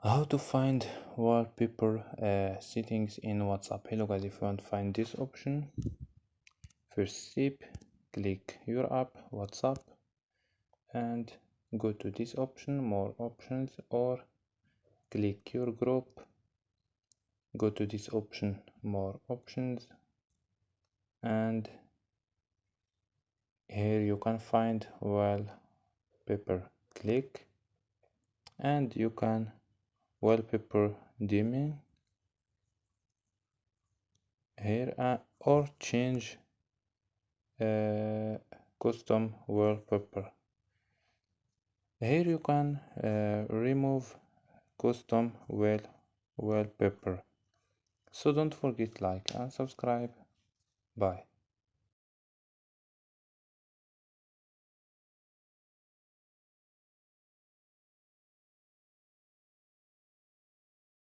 How to find wallpaper settings in WhatsApp. Hello guys, if you want to find this option, first step, click your app WhatsApp and go to this option, more options, or click your group, go to this option, more options, and here you can find wallpaper. Click and you can wallpaper dimming here or change custom wallpaper. Here you can remove custom wallpaper. So don't forget like and subscribe. Bye.